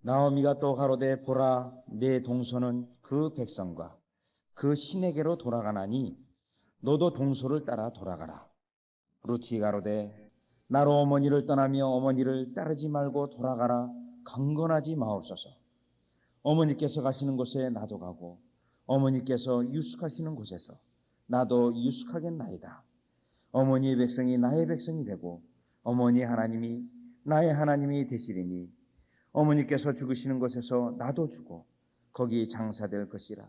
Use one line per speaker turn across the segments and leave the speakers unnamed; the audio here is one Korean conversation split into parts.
나오미가 또 가로되 보라 내 동서는 그 백성과 그 신에게로 돌아가나니 너도 동서를 따라 돌아가라. 루thi 가로되 나로 어머니를 떠나며 어머니를 따르지 말고 돌아가라. 강건하지 마옵소서. 어머니께서 가시는 곳에 나도 가고 어머니께서 유숙하시는 곳에서 나도 유숙하겠나이다. 어머니의 백성이 나의 백성이 되고 어머니의 하나님이 나의 하나님이 되시리니 어머니께서 죽으시는 곳에서 나도 죽고 거기 장사될 것이라.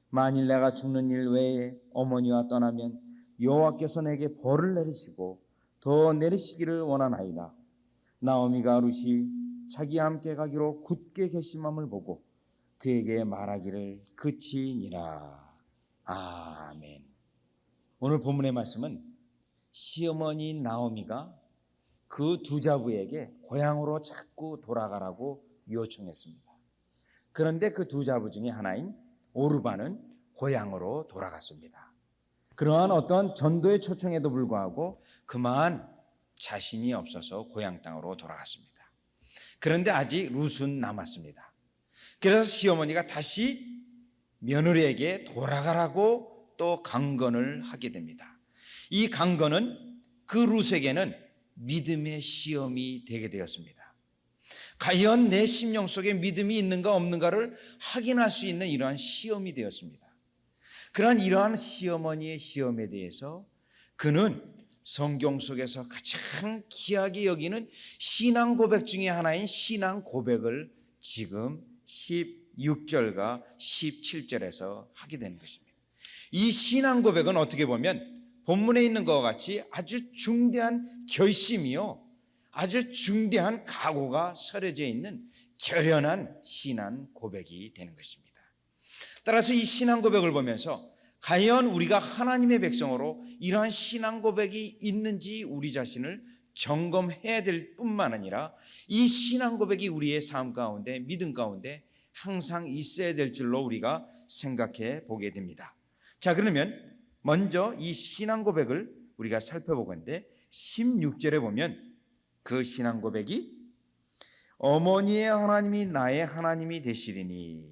만일 내가 죽는 일 외에 어머니와 떠나면 여호와께서 내게 벌을 내리시고 더 내리시기를 원하나이다. 나오미가 룻이 자기와 함께 가기로 굳게 결심함을 보고 그에게 말하기를 그치니라. 아멘. 오늘 본문의 말씀은 시어머니 나오미가 그 두 자부에게 고향으로 자꾸 돌아가라고 요청했습니다. 그런데 그 두 자부 중에 하나인 오르바는 고향으로 돌아갔습니다. 그러한 어떤 전도의 초청에도 불구하고 그만 자신이 없어서 고향 땅으로 돌아갔습니다. 그런데 아직 룻은 남았습니다. 그래서 시어머니가 다시 며느리에게 돌아가라고 또 강건을 하게 됩니다. 이 강건은 그 룻에게는 믿음의 시험이 되게 되었습니다. 과연 내 심령 속에 믿음이 있는가 없는가를 확인할 수 있는 이러한 시험이 되었습니다. 그러한 이러한 시어머니의 시험에 대해서 그는 성경 속에서 가장 귀하게 여기는 신앙 고백 중에 하나인 신앙 고백을 지금 16절과 17절에서 하게 되는 것입니다. 이 신앙 고백은 어떻게 보면 본문에 있는 것과 같이 아주 중대한 결심이요, 아주 중대한 각오가 서려져 있는 결연한 신앙 고백이 되는 것입니다. 따라서 이 신앙 고백을 보면서 과연 우리가 하나님의 백성으로 이러한 신앙 고백이 있는지 우리 자신을 점검해야 될 뿐만 아니라 이 신앙 고백이 우리의 삶 가운데, 믿음 가운데 항상 있어야 될 줄로 우리가 생각해 보게 됩니다. 자, 그러면 먼저 이 신앙 고백을 우리가 살펴보건데 16절에 보면 그 신앙 고백이 어머니의 하나님이 나의 하나님이 되시리니,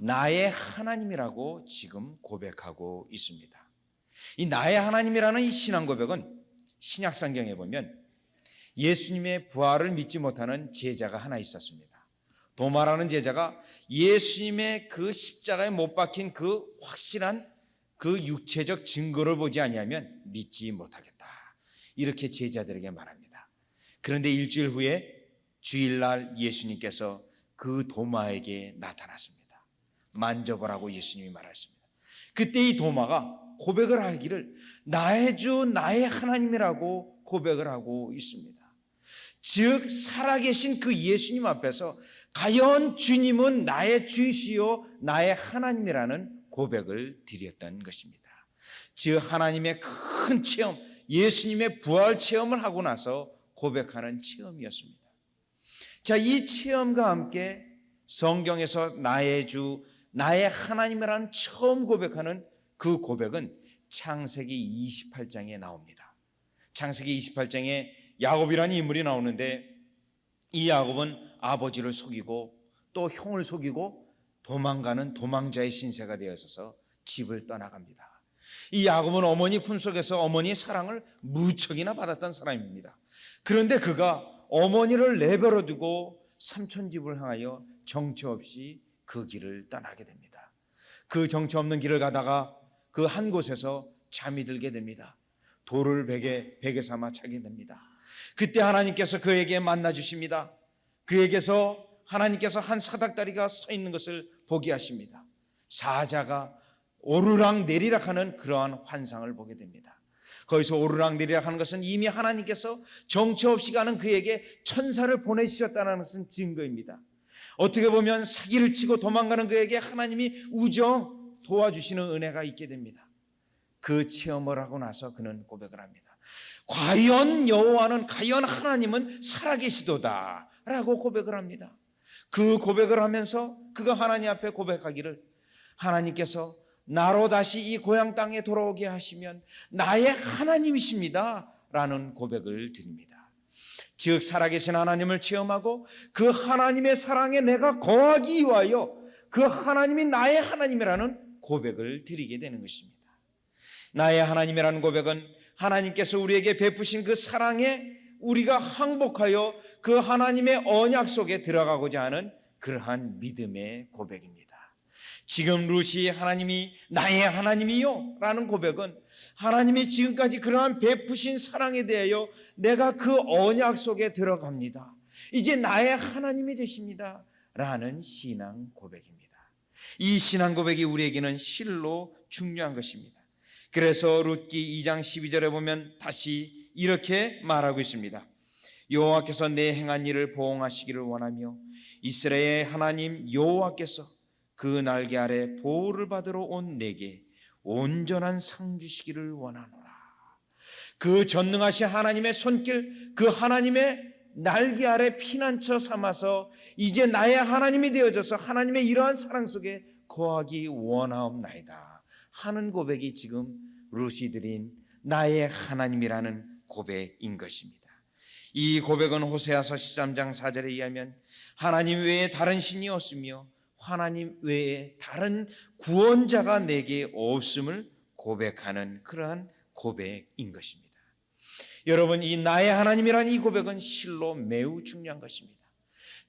나의 하나님이라고 지금 고백하고 있습니다. 이 나의 하나님이라는 이 신앙 고백은 신약 성경에 보면 예수님의 부활을 믿지 못하는 제자가 하나 있었습니다. 도마라는 제자가 예수님의 그 십자가에 못 박힌 그 확실한 그 육체적 증거를 보지 아니하면 믿지 못하겠다, 이렇게 제자들에게 말합니다. 그런데 일주일 후에 주일날 예수님께서 그 도마에게 나타났습니다. 만져보라고 예수님이 말했습니다. 그때 이 도마가 고백을 하기를 나의 주 나의 하나님이라고 고백을 하고 있습니다. 즉 살아계신 그 예수님 앞에서 과연 주님은 나의 주시요 나의 하나님이라는 고백을 드렸던 것입니다. 즉 하나님의 큰 체험, 예수님의 부활 체험을 하고 나서 고백하는 체험이었습니다. 자, 이 체험과 함께 성경에서 나의 주 나의 하나님이라는 처음 고백하는 그 고백은 창세기 28장에 나옵니다. 창세기 28장에 야곱이라는 인물이 나오는데 이 야곱은 아버지를 속이고 또 형을 속이고 도망가는 도망자의 신세가 되어서 집을 떠나갑니다. 이 야곱은 어머니 품속에서 어머니의 사랑을 무척이나 받았던 사람입니다. 그런데 그가 어머니를 내버려 두고 삼촌 집을 향하여 정처 없이 그 길을 떠나게 됩니다. 그 정처 없는 길을 가다가 그 한 곳에서 잠이 들게 됩니다. 돌을 베개 삼아 자게 됩니다. 그때 하나님께서 그에게 만나 주십니다. 그에게서 하나님께서 한 사닥다리가 서 있는 것을 보게 하십니다. 사자가 오르락 내리락 하는 그러한 환상을 보게 됩니다. 거기서 오르락 내리락 하는 것은 이미 하나님께서 정처 없이 가는 그에게 천사를 보내주셨다는 것은 증거입니다. 어떻게 보면 사기를 치고 도망가는 그에게 하나님이 우정 도와주시는 은혜가 있게 됩니다. 그 체험을 하고 나서 그는 고백을 합니다. 과연 여호와는, 과연 하나님은 살아계시도다 라고 고백을 합니다. 그 고백을 하면서 그가 하나님 앞에 고백하기를 하나님께서 나로 다시 이 고향 땅에 돌아오게 하시면 나의 하나님이십니다 라는 고백을 드립니다. 즉 살아계신 하나님을 체험하고 그 하나님의 사랑에 내가 거하기 위하여 그 하나님이 나의 하나님이라는 고백을 드리게 되는 것입니다. 나의 하나님이라는 고백은 하나님께서 우리에게 베푸신 그 사랑에 우리가 항복하여 그 하나님의 언약 속에 들어가고자 하는 그러한 믿음의 고백입니다. 지금 루시 하나님이 나의 하나님이요 라는 고백은 하나님이 지금까지 그러한 베푸신 사랑에 대하여 내가 그 언약 속에 들어갑니다. 이제 나의 하나님이 되십니다 라는 신앙 고백입니다. 이 신앙 고백이 우리에게는 실로 중요한 것입니다. 그래서 룻기 2장 12절에 보면 다시 이렇게 말하고 있습니다. 여호와께서 내 행한 일을 보응하시기를 원하며 이스라엘의 하나님 여호와께서 그 날개 아래 보호를 받으러 온 내게 온전한 상 주시기를 원하노라. 그 전능하신 하나님의 손길, 그 하나님의 날개 아래 피난처 삼아서 이제 나의 하나님이 되어져서 하나님의 이러한 사랑 속에 거하기 원하옵나이다 하는 고백이 지금 룻이 드린 나의 하나님이라는 고백인 것입니다. 이 고백은 호세아서 13장 4절에 의하면 하나님 외에 다른 신이 없으며 하나님 외에 다른 구원자가 내게 없음을 고백하는 그러한 고백인 것입니다. 여러분, 이 나의 하나님이라는 이 고백은 실로 매우 중요한 것입니다.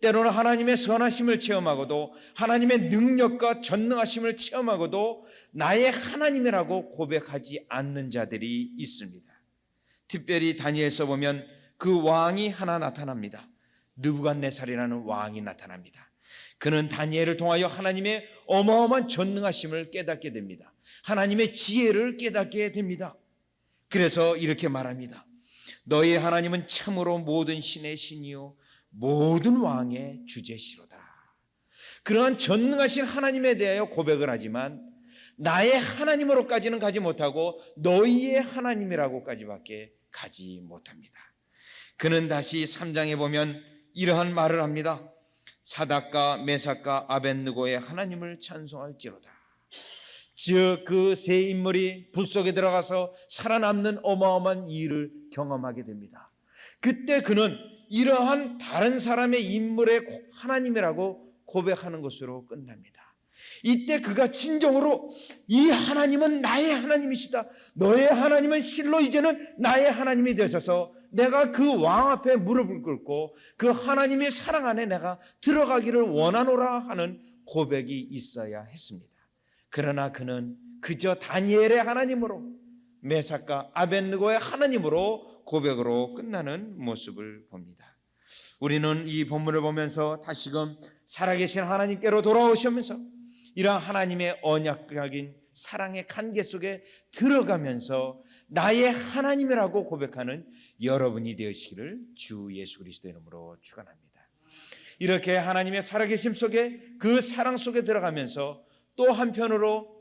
때로는 하나님의 선하심을 체험하고도 하나님의 능력과 전능하심을 체험하고도 나의 하나님이라고 고백하지 않는 자들이 있습니다. 특별히 다니엘서 보면 그 왕이 하나 나타납니다. 느부갓네살이라는 왕이 나타납니다. 그는 다니엘을 통하여 하나님의 어마어마한 전능하심을 깨닫게 됩니다. 하나님의 지혜를 깨닫게 됩니다. 그래서 이렇게 말합니다. 너희 하나님은 참으로 모든 신의 신이요 모든 왕의 주제시로다. 그러한 전능하신 하나님에 대하여 고백을 하지만 나의 하나님으로까지는 가지 못하고 너희의 하나님이라고까지밖에 가지 못합니다. 그는 다시 3장에 보면 이러한 말을 합니다. 사닥과 메삭과 아벳느고의 하나님을 찬송할지로다. 즉 그 세 인물이 불 속에 들어가서 살아남는 어마어마한 일을 경험하게 됩니다. 그때 그는 이러한 다른 사람의 인물의 하나님이라고 고백하는 것으로 끝납니다. 이때 그가 진정으로 이 하나님은 나의 하나님이시다. 너의 하나님은 실로 이제는 나의 하나님이 되셔서 내가 그 왕 앞에 무릎을 꿇고 그 하나님의 사랑 안에 내가 들어가기를 원하노라 하는 고백이 있어야 했습니다. 그러나 그는 그저 다니엘의 하나님으로 메삭과 아벳느고의 하나님으로 고백으로 끝나는 모습을 봅니다. 우리는 이 본문을 보면서 다시금 살아계신 하나님께로 돌아오시면서 이러한 하나님의 언약적인 사랑의 관계 속에 들어가면서 나의 하나님이라고 고백하는 여러분이 되시기를 주 예수 그리스도의 이름으로 축원합니다. 이렇게 하나님의 살아계심 속에 그 사랑 속에 들어가면서 또 한편으로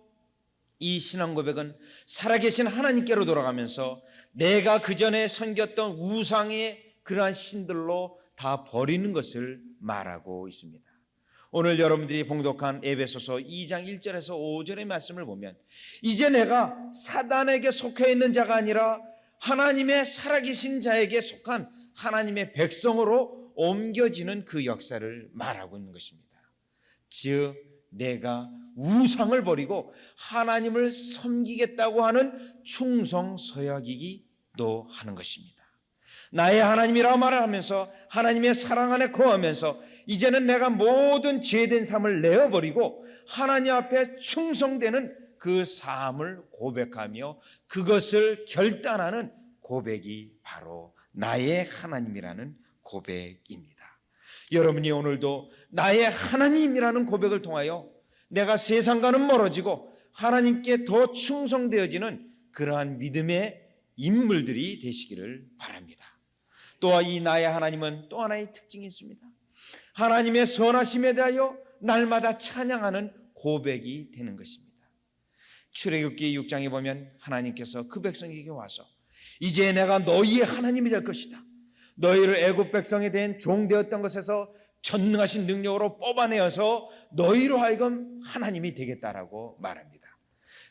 이 신앙 고백은 살아계신 하나님께로 돌아가면서 내가 그전에 섬겼던 우상의 그러한 신들로 다 버리는 것을 말하고 있습니다. 오늘 여러분들이 봉독한 에베소서 2장 1절에서 5절의 말씀을 보면 이제 내가 사단에게 속해 있는 자가 아니라 하나님의 살아계신 자에게 속한 하나님의 백성으로 옮겨지는 그 역사를 말하고 있는 것입니다. 즉 내가 우상을 버리고 하나님을 섬기겠다고 하는 충성서약이기도 하는 것입니다. 나의 하나님이라고 말을 하면서 하나님의 사랑 안에 거하면서 이제는 내가 모든 죄된 삶을 내어버리고 하나님 앞에 충성되는 그 삶을 고백하며 그것을 결단하는 고백이 바로 나의 하나님이라는 고백입니다. 여러분이 오늘도 나의 하나님이라는 고백을 통하여 내가 세상과는 멀어지고 하나님께 더 충성되어지는 그러한 믿음의 인물들이 되시기를 바랍니다. 또한 이 나의 하나님은 또 하나의 특징이 있습니다. 하나님의 선하심에 대하여 날마다 찬양하는 고백이 되는 것입니다. 출애굽기 6장에 보면 하나님께서 그 백성에게 와서 이제 내가 너희의 하나님이 될 것이다. 너희를 애굽 백성에 대한 종 되었던 것에서 전능하신 능력으로 뽑아내어서 너희로 하여금 하나님이 되겠다라고 말합니다.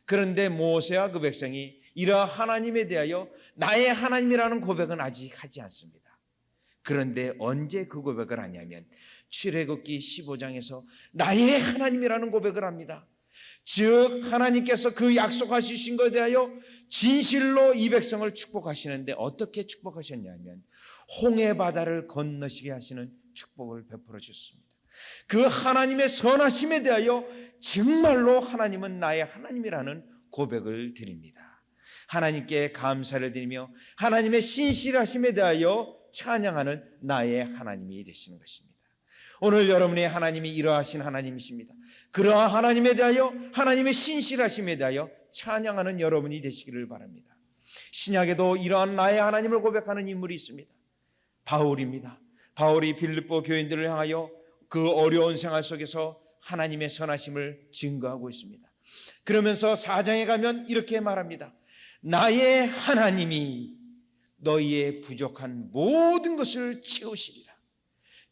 그런데 모세와 그 백성이 이러한 하나님에 대하여 나의 하나님이라는 고백은 아직 하지 않습니다. 그런데 언제 그 고백을 하냐면 출애굽기 15장에서 나의 하나님이라는 고백을 합니다. 즉 하나님께서 그 약속하신 것에 대하여 진실로 이 백성을 축복하시는데 어떻게 축복하셨냐면 홍해 바다를 건너시게 하시는 축복을 베풀어 주셨습니다. 그 하나님의 선하심에 대하여 정말로 하나님은 나의 하나님이라는 고백을 드립니다. 하나님께 감사를 드리며 하나님의 신실하심에 대하여 찬양하는 나의 하나님이 되시는 것입니다. 오늘 여러분의 하나님이 이러하신 하나님이십니다. 그러한 하나님에 대하여 하나님의 신실하심에 대하여 찬양하는 여러분이 되시기를 바랍니다. 신약에도 이러한 나의 하나님을 고백하는 인물이 있습니다. 바울입니다. 바울이 빌립보 교인들을 향하여 그 어려운 생활 속에서 하나님의 선하심을 증거하고 있습니다. 그러면서 4장에 가면 이렇게 말합니다. 나의 하나님이 너희의 부족한 모든 것을 채우시리라.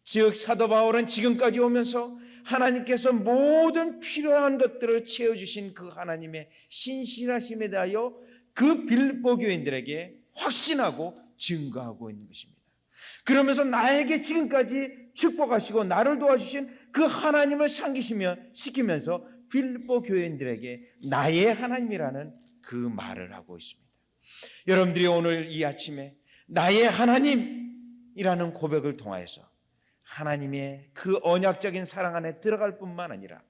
즉 사도 바울은 지금까지 오면서 하나님께서 모든 필요한 것들을 채워주신 그 하나님의 신실하심에 대하여 그 빌립보 교인들에게 확신하고 증거하고 있는 것입니다. 그러면서 나에게 지금까지 축복하시고 나를 도와주신 그 하나님을 시키면서 빌립보 교인들에게 나의 하나님이라는 그 말을 하고 있습니다. 여러분들이 오늘 이 아침에 나의 하나님이라는 고백을 통하여서 하나님의 그 언약적인 사랑 안에 들어갈 뿐만 아니라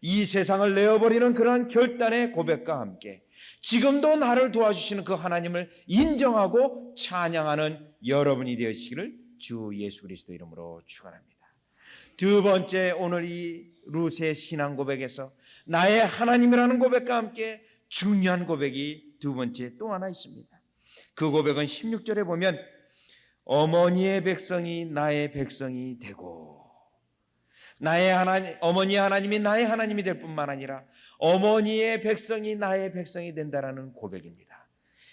이 세상을 내어버리는 그러한 결단의 고백과 함께 지금도 나를 도와주시는 그 하나님을 인정하고 찬양하는 여러분이 되시기를 주 예수 그리스도 이름으로 축원합니다. 두 번째, 오늘 이 룻의 신앙 고백에서 나의 하나님이라는 고백과 함께 중요한 고백이 두 번째 또 하나 있습니다. 그 고백은 16절에 보면 어머니의 백성이 나의 백성이 되고 어머니의 하나님이 나의 하나님이 될 뿐만 아니라 어머니의 백성이 나의 백성이 된다라는 고백입니다.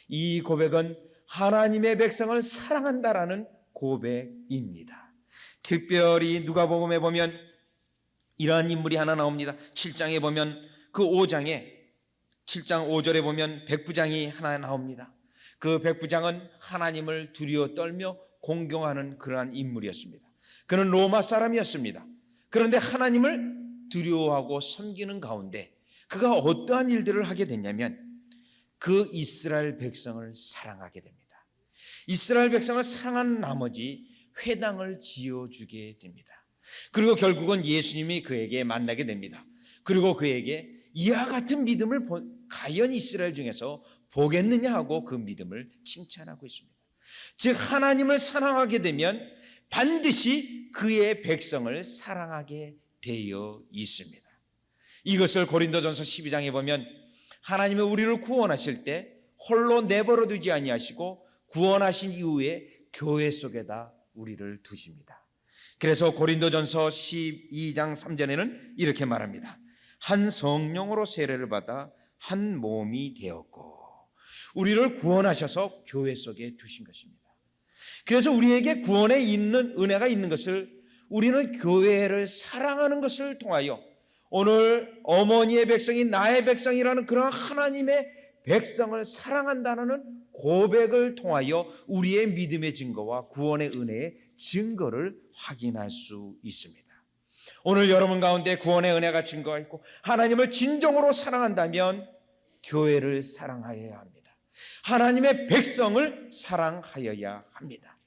이 고백은 하나님의 백성을 사랑한다라는 고백입니다. 특별히 누가복음에 보면 이러한 인물이 하나 나옵니다. 7장에 보면 그 5장에 7장 5절에 보면 백부장이 하나 나옵니다. 그 백부장은 하나님을 두려워 떨며 공경하는 그러한 인물이었습니다. 그는 로마 사람이었습니다. 그런데 하나님을 두려워하고 섬기는 가운데 그가 어떠한 일들을 하게 됐냐면 그 이스라엘 백성을 사랑하게 됩니다. 이스라엘 백성을 사랑한 나머지 회당을 지어주게 됩니다. 그리고 결국은 예수님이 그에게 만나게 됩니다. 그리고 그에게 이와 같은 믿음을 과연 이스라엘 중에서 보겠느냐 하고 그 믿음을 칭찬하고 있습니다. 즉 하나님을 사랑하게 되면 반드시 그의 백성을 사랑하게 되어 있습니다. 이것을 고린도전서 12장에 보면 하나님이 우리를 구원하실 때 홀로 내버려 두지 아니하시고 구원하신 이후에 교회 속에다 우리를 두십니다. 그래서 고린도전서 12장 3절에는 이렇게 말합니다. 한 성령으로 세례를 받아 한 몸이 되었고 우리를 구원하셔서 교회 속에 두신 것입니다. 그래서 우리에게 구원에 있는 은혜가 있는 것을 우리는 교회를 사랑하는 것을 통하여 오늘 어머니의 백성이 나의 백성이라는 그런 하나님의 백성을 사랑한다는 고백을 통하여 우리의 믿음의 증거와 구원의 은혜의 증거를 확인할 수 있습니다. 오늘 여러분 가운데 구원의 은혜가 증거가 있고 하나님을 진정으로 사랑한다면 교회를 사랑하여야 합니다. 하나님의 백성을 사랑하여야 합니다.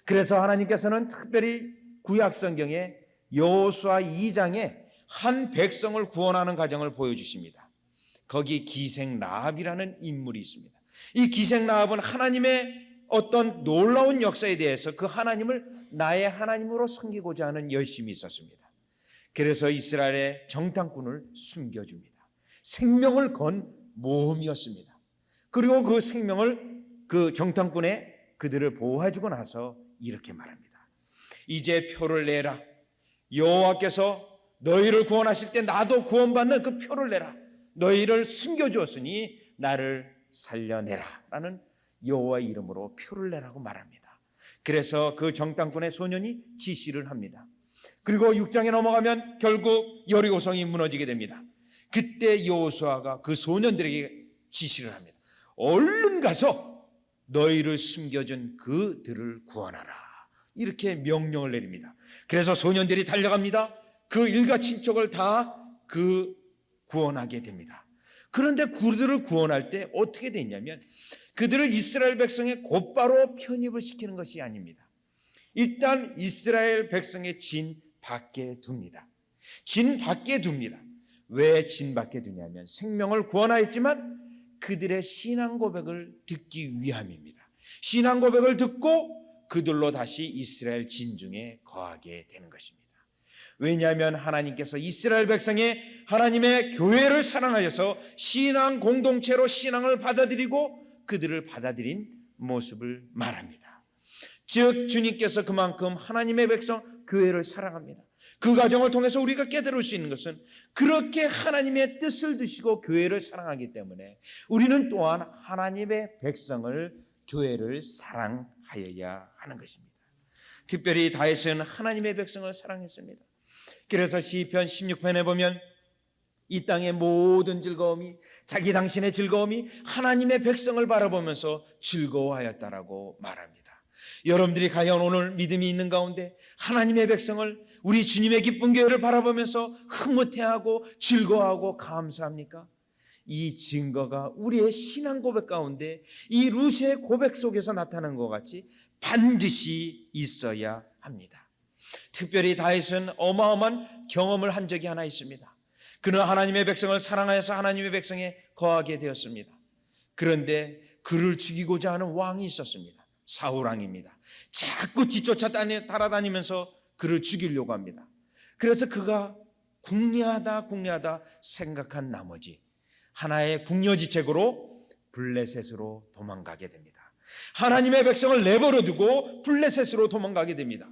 그래서 하나님께서는 특별히 구약 성경에 여호수아 2장에 한 백성을 구원하는 과정을 보여주십니다. 거기 기생 라합이라는 인물이 있습니다. 이 기생 라합은 하나님의 어떤 놀라운 역사에 대해서 그 하나님을 나의 하나님으로 섬기고자 하는 열심이 있었습니다. 그래서 이스라엘의 정탐꾼을 숨겨줍니다. 생명을 건 모험이었습니다. 그리고 그 생명을 그 정탐꾼의 그들을 보호해주고 나서 이렇게 말합니다. 이제 표를 내라. 여호와께서 너희를 구원하실 때 나도 구원받는 그 표를 내라. 너희를 숨겨주었으니 나를 살려내라 라는 여호와의 이름으로 표를 내라고 말합니다. 그래서 그 정탐꾼의 소년이 지시를 합니다. 그리고 6장에 넘어가면 결국 여리고성이 무너지게 됩니다. 그때 여호수아가 그 소년들에게 지시를 합니다. 얼른 가서 너희를 숨겨준 그들을 구원하라.
이렇게 명령을 내립니다. 그래서 소년들이 달려갑니다. 그 일가 친척을 다 구원하게 됩니다. 그런데 그들을 구원할 때 어떻게 됐냐면 그들을 이스라엘 백성에 곧바로 편입을 시키는 것이 아닙니다. 일단 이스라엘 백성의 진 밖에 둡니다. 진 밖에 둡니다. 왜 진 밖에 두냐면 생명을 구원하였지만 그들의 신앙 고백을 듣기 위함입니다. 신앙 고백을 듣고 그들로 다시 이스라엘 진중에 거하게 되는 것입니다. 왜냐하면 하나님께서 이스라엘 백성의 하나님의 교회를 사랑하여서 신앙 공동체로 신앙을 받아들이고 그들을 받아들인 모습을 말합니다. 즉 주님께서 그만큼 하나님의 백성 교회를 사랑합니다. 그 과정을 통해서 우리가 깨달을 수 있는 것은 그렇게 하나님의 뜻을 드시고 교회를 사랑하기 때문에 우리는 또한 하나님의 백성을 교회를 사랑하여야 하는 것입니다. 특별히 다윗은 하나님의 백성을 사랑했습니다. 그래서 시편 16편에 보면 이 땅의 모든 즐거움이 자기 당신의 즐거움이 하나님의 백성을 바라보면서 즐거워하였다라고 말합니다. 여러분들이 과연 오늘 믿음이 있는 가운데 하나님의 백성을 우리 주님의 기쁜 교회를 바라보면서 흐뭇해하고 즐거워하고 감사합니까? 이 증거가 우리의 신앙 고백 가운데 이 루시의 고백 속에서 나타난 것 같이 반드시 있어야 합니다. 특별히 다윗은 어마어마한 경험을 한 적이 하나 있습니다. 그는 하나님의 백성을 사랑하여서 하나님의 백성에 거하게 되었습니다. 그런데 그를 죽이고자 하는 왕이 있었습니다. 사울 왕입니다. 자꾸 뒤쫓아 따라다니면서 그를 죽이려고 합니다. 그래서 그가 궁리하다 생각한 나머지 하나의 궁여지책으로 블레셋으로 도망가게 됩니다. 하나님의 백성을 내버려 두고 블레셋으로 도망가게 됩니다.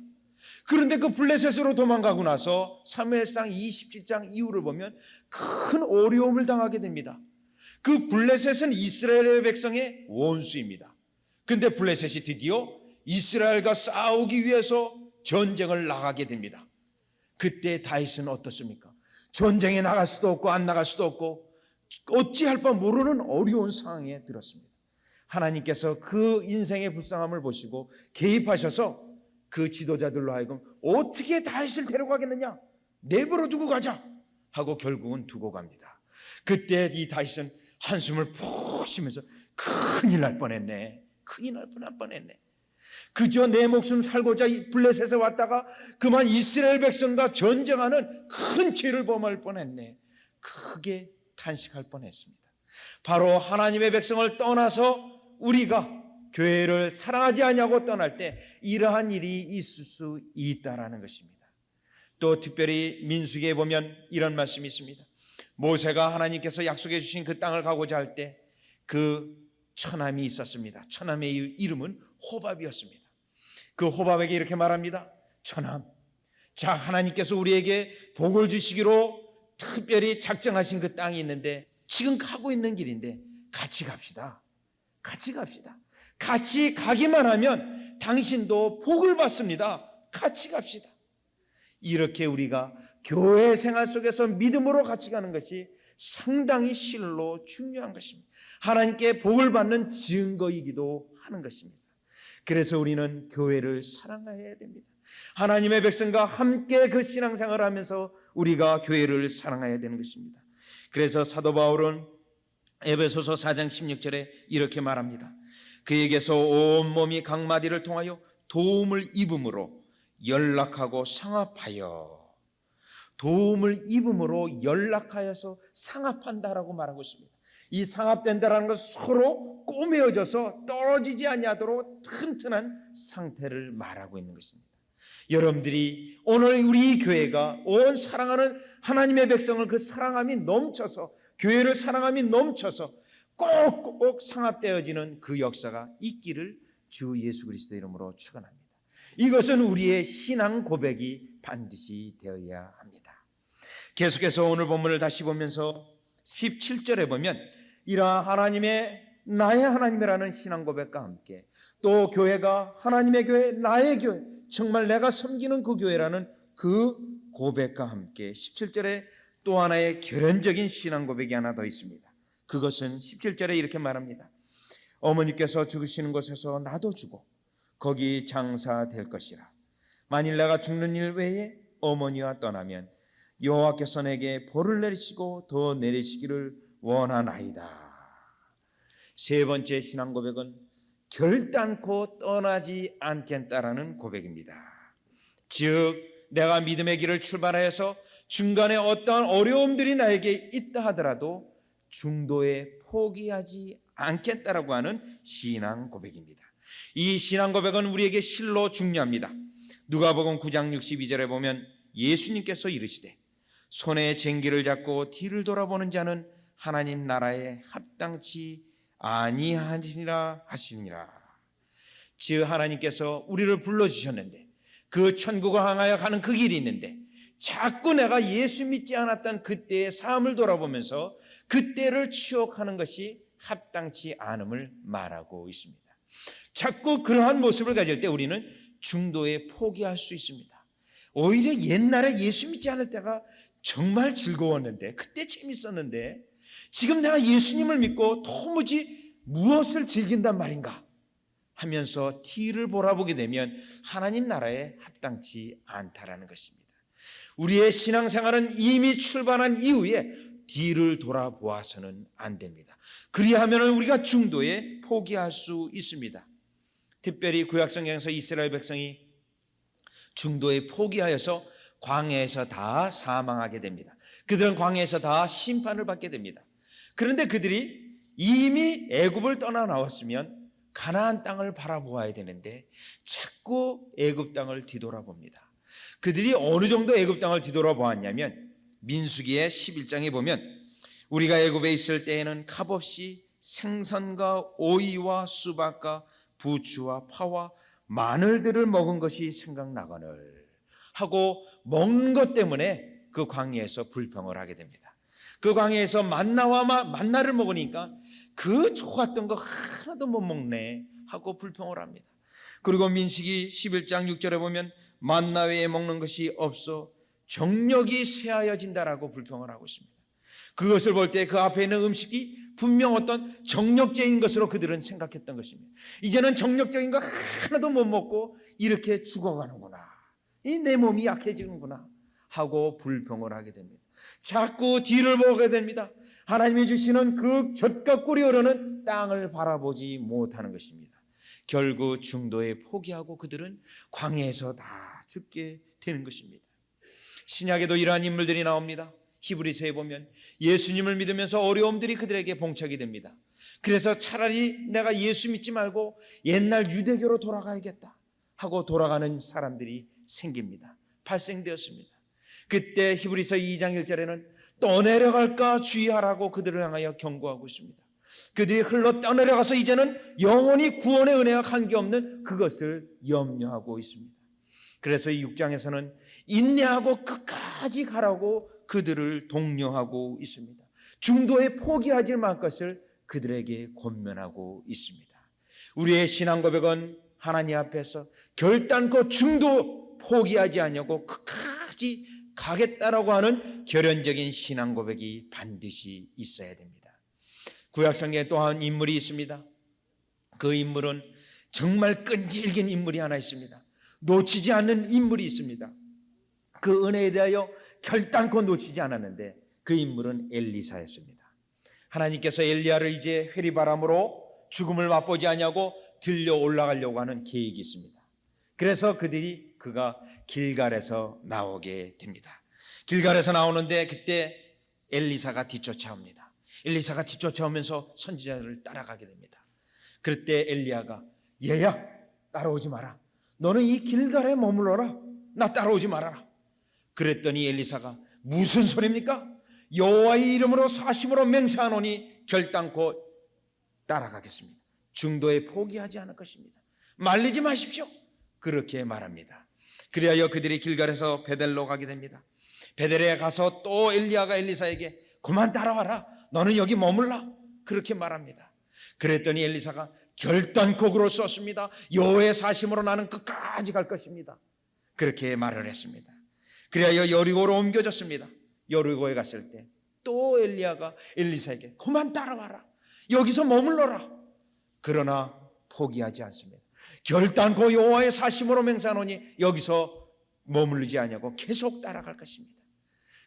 그런데 그 블레셋으로 도망가고 나서 사무엘상 27장 이후를 보면 큰 어려움을 당하게 됩니다. 그 블레셋은 이스라엘의 백성의 원수입니다. 근데 블레셋이 드디어 이스라엘과 싸우기 위해서 전쟁을 나가게 됩니다. 그때 다윗은 어떻습니까? 전쟁에 나갈 수도 없고 안 나갈 수도 없고 어찌할 바 모르는 어려운 상황에 들었습니다. 하나님께서 그 인생의 불쌍함을 보시고 개입하셔서 그 지도자들로 하여금 어떻게 다윗을 데려가겠느냐, 내버려 두고 가자 하고 결국은 두고 갑니다. 그때 이 다윗은 한숨을 푹 쉬면서 큰일 날 뻔했네. 그저 내 목숨 살고자 블레셋에 왔다가 그만 이스라엘 백성과 전쟁하는 큰 죄를 범할 뻔했네. 크게 탄식할 뻔했습니다. 바로 하나님의 백성을 떠나서 우리가 교회를 사랑하지 않냐고 떠날 때 이러한 일이 있을 수 있다라는 것입니다. 또 특별히 민수기에 보면 이런 말씀이 있습니다. 모세가 하나님께서 약속해 주신 그 땅을 가고자 할 때 그 처남이 있었습니다. 처남의 이름은 호밥이었습니다. 그 호밥에게 이렇게 말합니다. 처남, 자, 하나님께서 우리에게 복을 주시기로 특별히 작정하신 그 땅이 있는데 지금 가고 있는 길인데 같이 갑시다. 같이 가기만 하면 당신도 복을 받습니다. 같이 갑시다. 이렇게 우리가 교회 생활 속에서 믿음으로 같이 가는 것이 상당히 실로 중요한 것입니다. 하나님께 복을 받는 증거이기도 하는 것입니다. 그래서 우리는 교회를 사랑해야 됩니다. 하나님의 백성과 함께 그 신앙생활을 하면서 우리가 교회를 사랑해야 되는 것입니다. 그래서 사도 바울은 에베소서 4장 16절에 이렇게 말합니다. 그에게서 온몸이 각 마디를 통하여 도움을 입음으로 연락하고 상합하여, 도움을 입음으로 연락하여서 상합한다라고 말하고 있습니다. 이 상합된다라는 것은 서로 꼬매어져서 떨어지지 아니하도록 튼튼한 상태를 말하고 있는 것입니다. 여러분들이 오늘 우리 교회가 온 사랑하는 하나님의 백성을 그 사랑함이 넘쳐서, 교회를 사랑함이 넘쳐서 꼭꼭 상합되어지는 그 역사가 있기를 주 예수 그리스도 이름으로 축원합니다. 이것은 우리의 신앙 고백이 반드시 되어야 합니다. 계속해서 오늘 본문을 다시 보면서 17절에 보면 이러한 나의 하나님이라는 신앙 고백과 함께 또 교회가 하나님의 교회, 나의 교회, 정말 내가 섬기는 그 교회라는 그 고백과 함께 17절에 또 하나의 결연적인 신앙 고백이 하나 더 있습니다. 그것은 17절에 이렇게 말합니다. 어머니께서 죽으시는 곳에서 나도 죽어 거기 장사될 것이라. 만일 내가 죽는 일 외에 어머니와 떠나면 여호와께서 내게 벌을 내리시고 더 내리시기를 원하나이다. 세 번째 신앙 고백은 결단코 떠나지 않겠다라는 고백입니다. 즉 내가 믿음의 길을 출발하여서 중간에 어떠한 어려움들이 나에게 있다 하더라도 중도에 포기하지 않겠다라고 하는 신앙 고백입니다. 이 신앙 고백은 우리에게 실로 중요합니다. 누가복음 9장 62절에 보면 예수님께서 이르시되 손에 쟁기를 잡고 뒤를 돌아보는 자는 하나님 나라에 합당치 아니하니라 하시니라. 즉 하나님께서 우리를 불러주셨는데 그 천국을 향하여 가는 그 길이 있는데 자꾸 내가 예수 믿지 않았던 그때의 삶을 돌아보면서 그때를 추억하는 것이 합당치 않음을 말하고 있습니다. 자꾸 그러한 모습을 가질 때 우리는 중도에 포기할 수 있습니다. 오히려 옛날에 예수 믿지 않을 때가 정말 즐거웠는데, 그때 재밌었는데, 지금 내가 예수님을 믿고 도무지 무엇을 즐긴단 말인가 하면서 뒤를 돌아보게 되면 하나님 나라에 합당치 않다라는 것입니다. 우리의 신앙생활은 이미 출발한 이후에 뒤를 돌아보아서는 안 됩니다. 그리하면 우리가 중도에 포기할 수 있습니다. 특별히 구약성경에서 이스라엘 백성이 중도에 포기하여서 광야에서 다 사망하게 됩니다. 그들은 광야에서 다 심판을 받게 됩니다. 그런데 그들이 이미 애굽을 떠나 나왔으면 가나안 땅을 바라보아야 되는데 자꾸 애굽 땅을 뒤돌아봅니다. 그들이 어느 정도 애굽 땅을 뒤돌아보았냐면 민수기의 11장에 보면 우리가 애굽에 있을 때에는 값없이 생선과 오이와 수박과 부추와 파와 마늘들을 먹은 것이 생각나거늘 하고 먹는 것 때문에 그 광야에서 불평을 하게 됩니다. 그 광야에서 만나를 먹으니까 그 좋았던 거 하나도 못 먹네 하고 불평을 합니다. 그리고 민수기 11장 6절에 보면 만나 외에 먹는 것이 없어 정력이 쇠하여진다라고 불평을 하고 있습니다. 그것을 볼 때 그 앞에 있는 음식이 분명 어떤 정력제인 것으로 그들은 생각했던 것입니다. 이제는 정력적인 거 하나도 못 먹고 이렇게 죽어가는구나, 이 내 몸이 약해지는구나 하고 불평을 하게 됩니다. 자꾸 뒤를 보게 됩니다. 하나님이 주시는 그 젖과 꿀이 흐르는 땅을 바라보지 못하는 것입니다. 결국 중도에 포기하고 그들은 광야에서 다 죽게 되는 것입니다. 신약에도 이러한 인물들이 나옵니다. 히브리서에 보면 예수님을 믿으면서 어려움들이 그들에게 봉착이 됩니다. 그래서 차라리 내가 예수 믿지 말고 옛날 유대교로 돌아가야겠다 하고 돌아가는 사람들이 생깁니다. 발생되었습니다. 그때 히브리서 2장 1절에는 떠내려갈까 주의하라고 그들을 향하여 경고하고 있습니다. 그들이 흘러 떠내려가서 이제는 영원히 구원의 은혜가 한계없는 그것을 염려하고 있습니다. 그래서 이 6장에서는 인내하고 끝까지 가라고 그들을 독려하고 있습니다. 중도에 포기하지 말 것을 그들에게 권면하고 있습니다. 우리의 신앙 고백은 하나님 앞에서 결단코 중도 포기하지 않냐고 끝까지 가겠다라고 하는 결연적인 신앙 고백이 반드시 있어야 됩니다. 구약성경에 또한 인물이 있습니다. 그 인물은 정말 끈질긴 인물이 하나 있습니다. 놓치지 않는 인물이 있습니다. 그 은혜에 대하여 결단코 놓치지 않았는데 그 인물은 엘리사였습니다. 하나님께서 엘리야를 이제 회리바람으로 죽음을 맛보지 않냐고 들려 올라가려고 하는 계획이 있습니다. 그래서 그가 길갈에서 나오게 됩니다. 길갈에서 나오는데 그때 엘리사가 뒤쫓아옵니다. 엘리사가 뒤쫓아오면서 선지자를 따라가게 됩니다. 그때 엘리야가 얘야 따라오지 마라. 너는 이 길갈에 머물러라. 나 따라오지 말아라. 그랬더니 엘리사가 무슨 소리입니까? 여호와의 이름으로 사심으로 맹세하노니 결단코 따라가겠습니다. 중도에 포기하지 않을 것입니다. 말리지 마십시오. 그렇게 말합니다. 그리하여 그들이 길갈에서 베델로 가게 됩니다. 베델에 가서 또 엘리야가 엘리사에게 그만 따라와라. 너는 여기 머물라. 그렇게 말합니다. 그랬더니 엘리사가 결단코 그로 썼습니다. 여호와의 사심으로 나는 끝까지 갈 것입니다. 그렇게 말을 했습니다. 그리하여 여리고로 옮겨졌습니다. 여리고에 갔을 때 또 엘리야가 엘리사에게 그만 따라와라. 여기서 머물러라. 그러나 포기하지 않습니다. 결단코 여호와의 사심으로 맹세하노니 여기서 머무르지 아니하고 계속 따라갈 것입니다.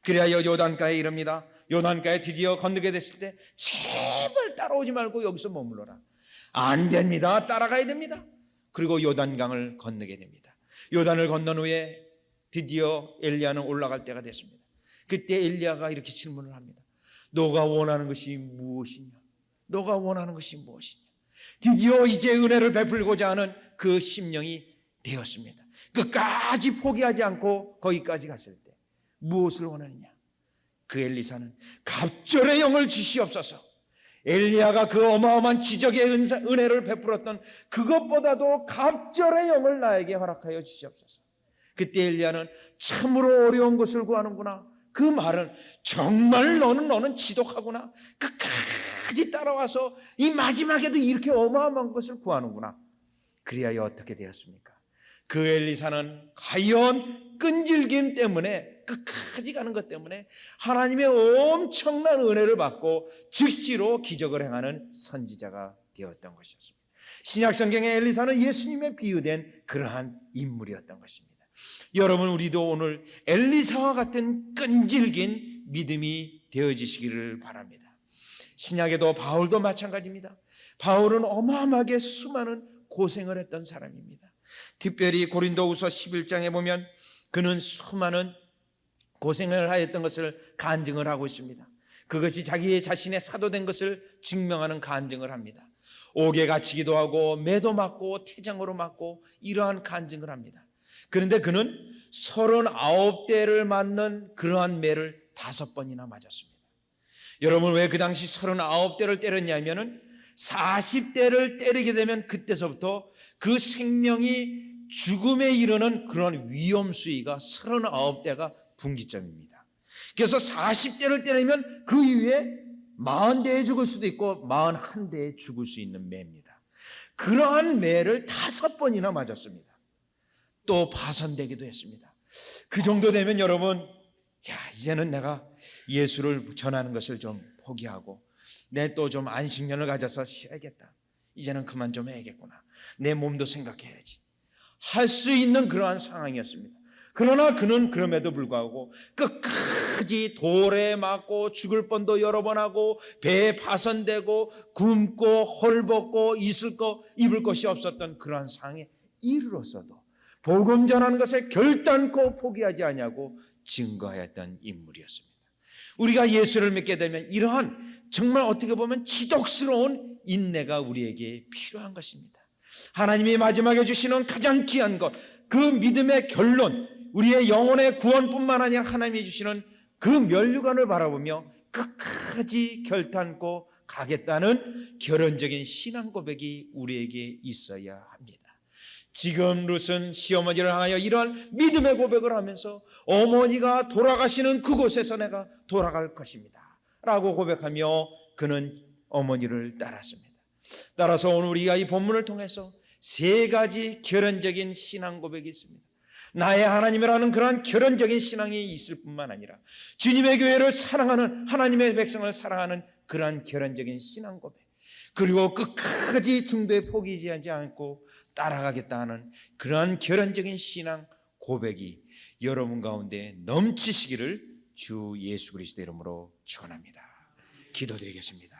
그래야 요단가에 이릅니다. 요단가에 드디어 건너게 됐을 때 제발 따라오지 말고 여기서 머물러라. 안 됩니다. 따라가야 됩니다. 그리고 요단강을 건너게 됩니다. 요단을 건넌 후에 드디어 엘리야는 올라갈 때가 됐습니다. 그때 엘리야가 이렇게 질문을 합니다. 너가 원하는 것이 무엇이냐? 너가 원하는 것이 무엇이냐? 드디어 이제 은혜를 베풀고자 하는 그 심령이 되었습니다. 끝까지 포기하지 않고 거기까지 갔을 때 무엇을 원하느냐? 그 엘리사는 갑절의 영을 주시옵소서. 엘리야가 그 어마어마한 기적의 은혜를 베풀었던 그것보다도 갑절의 영을 나에게 허락하여 주시옵소서. 그때 엘리야는 참으로 어려운 것을 구하는구나. 그 말은 정말 너는 지독하구나. 끝까지 따라와서 이 마지막에도 이렇게 어마어마한 것을 구하는구나. 그리하여 어떻게 되었습니까? 그 엘리사는 과연 끈질김 때문에 끝까지 가는 것 때문에 하나님의 엄청난 은혜를 받고 즉시로 기적을 행하는 선지자가 되었던 것이었습니다. 신약성경의 엘리사는 예수님에 비유된 그러한 인물이었던 것입니다. 여러분, 우리도 오늘 엘리사와 같은 끈질긴 믿음이 되어지시기를 바랍니다. 신약에도 바울도 마찬가지입니다. 바울은 어마어마하게 수많은 고생을 했던 사람입니다. 특별히 고린도후서 11장에 보면 그는 수많은 고생을 하였던 것을 간증을 하고 있습니다. 그것이 자기 자신의 사도된 것을 증명하는 간증을 합니다. 옥에 갇히기도 하고 매도 맞고 태장으로 맞고 이러한 간증을 합니다. 그런데 그는 39대를 맞는 그러한 매를 5번이나 맞았습니다. 여러분, 왜 그 당시 39대를 때렸냐면은 40대를 때리게 되면 그때서부터 그 생명이 죽음에 이르는 그런 위험 수위가 39대가 분기점입니다. 그래서 40대를 때리면 그 이후에 40대에 죽을 수도 있고 41대에 죽을 수 있는 매입니다. 그러한 매를 5번이나 맞았습니다. 또 파선되기도 했습니다. 그 정도 되면 여러분, 이제는 내가 예수를 전하는 것을 좀 포기하고 내 또 좀 안식년을 가져서 쉬어야겠다. 이제는 그만 좀 해야겠구나. 내 몸도 생각해야지. 할 수 있는 그러한 상황이었습니다. 그러나 그는 그럼에도 불구하고 끝까지 돌에 맞고 죽을 뻔도 여러 번 하고 배에 파선되고 굶고 헐벗고 입을 것이 없었던 그러한 상황에 이르렀어도 복음 전하는 것에 결단코 포기하지 아니하고 증거하였던 인물이었습니다. 우리가 예수를 믿게 되면 이러한 정말 어떻게 보면 지독스러운 인내가 우리에게 필요한 것입니다. 하나님이 마지막에 주시는 가장 귀한 것, 그 믿음의 결론, 우리의 영혼의 구원뿐만 아니라 하나님이 주시는 그 면류관을 바라보며 끝까지 결단코 가겠다는 결연적인 신앙 고백이 우리에게 있어야 합니다. 지금 룻은 시어머니를 향하여 이러한 믿음의 고백을 하면서 어머니가 돌아가시는 그곳에서 내가 돌아갈 것입니다 라고 고백하며 그는 어머니를 따랐습니다. 따라서 오늘 우리가 이 본문을 통해서 3가지 결연적인 신앙 고백이 있습니다. 나의 하나님이라는 그러한 결연적인 신앙이 있을 뿐만 아니라 주님의 교회를 사랑하는, 하나님의 백성을 사랑하는 그러한 결연적인 신앙 고백, 그리고 끝까지 중도에 포기하지 않고 따라가겠다 하는 그러한 결연적인 신앙 고백이 여러분 가운데 넘치시기를 주 예수 그리스도 이름으로 축원합니다. 기도드리겠습니다.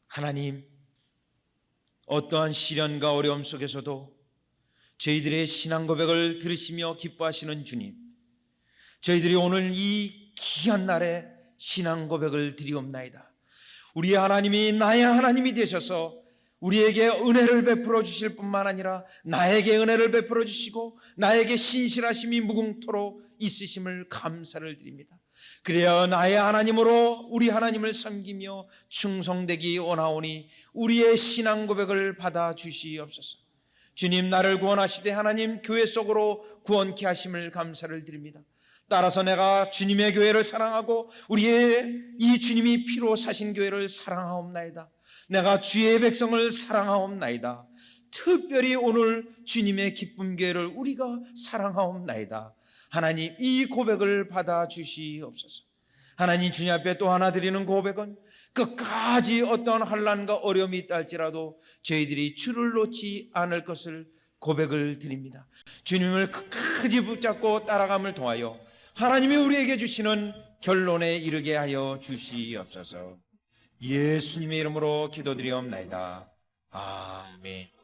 하나님, 어떠한 시련과 어려움 속에서도 저희들의 신앙 고백을 들으시며 기뻐하시는 주님, 저희들이 오늘 이 귀한 날에 신앙 고백을 드리옵나이다. 우리의 하나님이 나의 하나님이 되셔서 우리에게 은혜를 베풀어 주실 뿐만 아니라 나에게 은혜를 베풀어 주시고 나에게 신실하심이 무궁토록 있으심을 감사를 드립니다. 그래야 나의 하나님으로 우리 하나님을 섬기며 충성되기 원하오니 우리의 신앙 고백을 받아 주시옵소서. 주님, 나를 구원하시되 하나님 교회 속으로 구원케 하심을 감사를 드립니다. 따라서 내가 주님의 교회를 사랑하고 우리의 이 주님이 피로 사신 교회를 사랑하옵나이다. 내가 주의 백성을 사랑하옵나이다. 특별히 오늘 주님의 기쁨 교회를 우리가 사랑하옵나이다. 하나님, 이 고백을 받아 주시옵소서. 하나님 주님 앞에 또 하나 드리는 고백은 끝까지 어떤 환난과 어려움이 있다 할지라도 저희들이 주를 놓지 않을 것을 고백을 드립니다. 주님을 끝까지 붙잡고 따라감을 통하여 하나님이 우리에게 주시는 결론에 이르게 하여 주시옵소서. 예수님의 이름으로 기도드리옵나이다. 아멘.